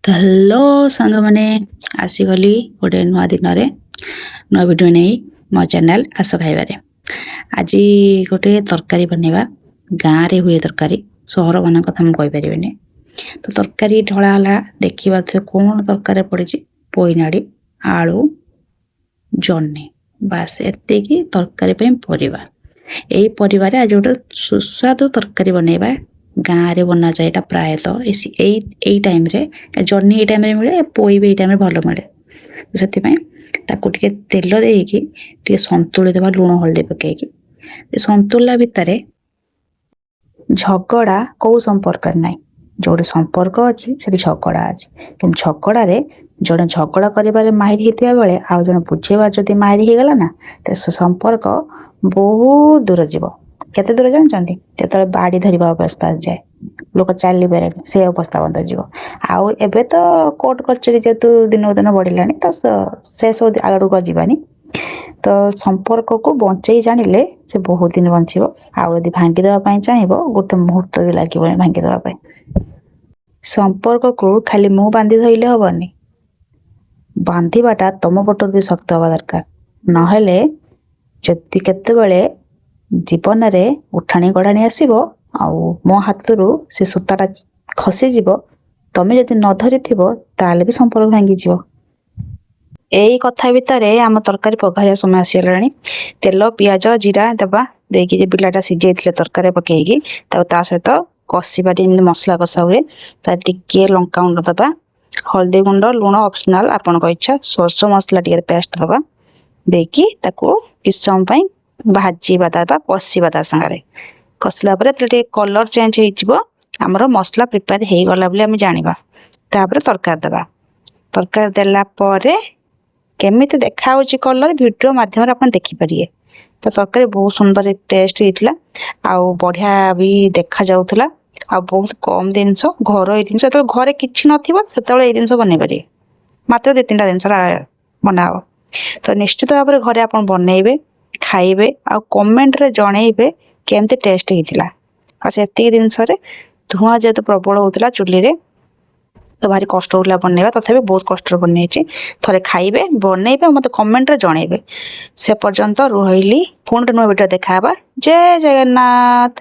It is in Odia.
ତ ହ୍ୟାଲୋ ସାଙ୍ଗମାନେ, ଆସିଗଲି ଗୋଟେ ନୂଆ ଦିନରେ ନୂଆ ଭିଡ଼ିଓ ନେଇ ମୋ ଚ୍ୟାନେଲ୍ ଆସ ଖାଇବାରେ। ଆଜି ଗୋଟେ ତରକାରୀ ବନେଇବା। ଗାଁରେ ହୁଏ ତରକାରୀ, ସହରମାନଙ୍କ କଥା ମୁଁ କହିପାରିବିନି। ତ ତରକାରୀ ଢଳା ହେଲା, ଦେଖିପାରୁଥିବେ କ'ଣ ତରକାରୀ ପଡ଼ିଛି। ପୋଇନାଡ଼ି, ଆଳୁ, ଜହ୍ନି, ବାସ୍ ଏତିକି ତରକାରୀ ପାଇଁ ପରିବା। ଏଇ ପରିବାରେ ଆଜି ଗୋଟେ ସୁସ୍ୱାଦୁ ତରକାରୀ ବନେଇବା। ଗାଁରେ ବନାଯାଏ ଏଇଟା ପ୍ରାୟତଃ ଏଇ ଟାଇମ୍ରେ। ଜହ୍ନି ଏଇ ଟାଇମ୍ରେ ମିଳେ, ପୋଇ ବି ଏଇ ଟାଇମ୍ରେ ଭଲ ମିଳେ। ସେଥିପାଇଁ ତାକୁ ଟିକେ ତେଲ ଦେଇକି ଟିକେ ସନ୍ତୁଳି ଦେବା, ଲୁଣ ହଳଦୀ ପକାଇକି। ସନ୍ତୁଳିଲା ଭିତରେ ଝଗଡ଼ା କେଉଁ ସମ୍ପର୍କରେ ନାହିଁ। ଯେଉଁଠି ସମ୍ପର୍କ ଅଛି ସେଠି ଝଗଡ଼ା ଅଛି। କିନ୍ତୁ ଝଗଡ଼ାରେ ଜଣେ ଝଗଡ଼ା କରିବାରେ ମାହିର ହେଇଥିବା ବେଳେ ଆଉ ଜଣେ ବୁଝେଇବା ଯଦି ମାହିର ହେଇଗଲା ନା, ତ ସେ ସମ୍ପର୍କ ବହୁତ ଦୂର ଯିବ। କେତେ ଦୂର ଜାଣିଛନ୍ତି? ଯେତେବେଳେ ବାଡ଼ି ଧରିବା ଅବସ୍ଥା ଯାଏ, ଲୋକ ଚାଲିପାରେନି, ସେ ଅବସ୍ଥା ମଧ୍ୟ ଯିବ। ଆଉ ଏବେ ତ କୋର୍ଟ କଚେରୀ ଯେହେତୁ ଦିନକୁ ଦିନ ବଢ଼ିଲାଣି, ତ ସେ ସବୁ ଆଡ଼କୁ ଯିବାନି। ତ ସମ୍ପର୍କକୁ ବଞ୍ଚେଇ ଜାଣିଲେ ସେ ବହୁତ ଦିନ ବଞ୍ଚିବ। ଆଉ ଯଦି ଭାଙ୍ଗିଦେବା ପାଇଁ ଚାହିଁବ, ଗୋଟେ ମୁହୂର୍ତ୍ତ ବି ଲାଗିବନି ଭାଙ୍ଗିଦେବା ପାଇଁ। ସମ୍ପର୍କକୁ ଖାଲି ମୁଁ ବାନ୍ଧି ଧରିଲେ ହବନି, ବାନ୍ଧିବାଟା ତମ ପଟରୁ ବି ଶକ୍ତ ହେବା ଦରକାର। ନହେଲେ ଯଦି କେତେବେଳେ ଜୀବନରେ ଉଠାଣି ଗଡ଼ାଣି ଆସିବ ଆଉ ମୋ ହାତରୁ ସେ ସୂତାଟା ଖସିଯିବ, ତମେ ଯଦି ନ ଧରିଥିବ ତାହେଲେ ବି ସମ୍ପର୍କ ଭାଙ୍ଗିଯିବ। ଏଇ କଥା ଭିତରେ ଆମ ତରକାରୀ ପଘାରିବା ସମୟ ଆସିଗଲାଣି। ତେଲ, ପିଆଜ, ଜିରା ଦେବା, ଦେଇକି ଯେ ପିଲାଟା ସିଝେଇଥିଲେ ତରକାରୀ ପକେଇକି ତାକୁ ତା ସହିତ କଷିବା। ଯେମିତି ମସଲା କଷା ହୁଏ, ତା ଟିକେ ଲଙ୍କାଗୁଣ୍ଡ ଦେବା, ହଳଦୀ ଗୁଣ୍ଡ, ଲୁଣ ଅପସନାଲ୍ ଆପଣଙ୍କ ଇଚ୍ଛା, ସୋରିଷ ମସଲା ଟିକେ ପେଷ୍ଟ ଦେବା, ଦେଇକି ତାକୁ କିଛି ସମୟ ପାଇଁ ଭାଜିବା, ଦେବା କଷିବା। ତା ସାଙ୍ଗରେ କଷିଲା ପରେ ଟିକେ କଲର୍ ଚେଞ୍ଜ ହେଇଯିବ, ଆମର ମସଲା ପ୍ରିପେୟାର ହେଇଗଲା ବୋଲି ଆମେ ଜାଣିବା। ତାପରେ ତରକାରୀ ଦେବା। ତରକାରୀ ଦେଲା ପରେ କେମିତି ଦେଖାହେଉଛି କଲର୍, ଭିଡ଼ିଓ ମାଧ୍ୟମରେ ଆପଣ ଦେଖିପାରିବେ। ତ ତରକାରୀ ବହୁତ ସୁନ୍ଦର ଟେଷ୍ଟ ହେଇଥିଲା, ଆଉ ବଢ଼ିଆ ବି ଦେଖାଯାଉଥିଲା। ଆଉ ବହୁତ କମ୍ ଜିନିଷ, ଘରୋଇ ଜିନିଷ। ଯେତେବେଳେ ଘରେ କିଛି ନଥିବ ସେତେବେଳେ ଏଇ ଜିନିଷ ବନେଇ ପାରିବେ। ମାତ୍ର 2-3ଟା ଜିନିଷ ବନାହବ। ତ ନିଶ୍ଚିତ ଭାବରେ ଘରେ ଆପଣ ବନେଇବେ, ଖାଇବେ, ଆଉ କମେଣ୍ଟରେ ଜଣେଇବେ କେମିତି ଟେଷ୍ଟ ହେଇଥିଲା। ଆଉ ସେତିକି ଜିନିଷରେ ଧୂଆଁ ଯେହେତୁ ପ୍ରବଳ ହେଉଥିଲା ଚୁଲିରେ, ତ ଭାରି କଷ୍ଟ ହେଉଥିଲା ବନେଇବା। ତଥାପି ବହୁତ କଷ୍ଟରେ ବନେଇଛି। ଥରେ ଖାଇବେ, ବନେଇବେ, ଆଉ ମୋତେ କମେଣ୍ଟରେ ଜଣେଇବେ। ସେ ପର୍ଯ୍ୟନ୍ତ ରହିଲି, ପୁଣି ଗୋଟେ ନୂଆ ଭିଡ଼ିଓ ଦେଖାହେବା। ଜୟ ଜଗନ୍ନାଥ।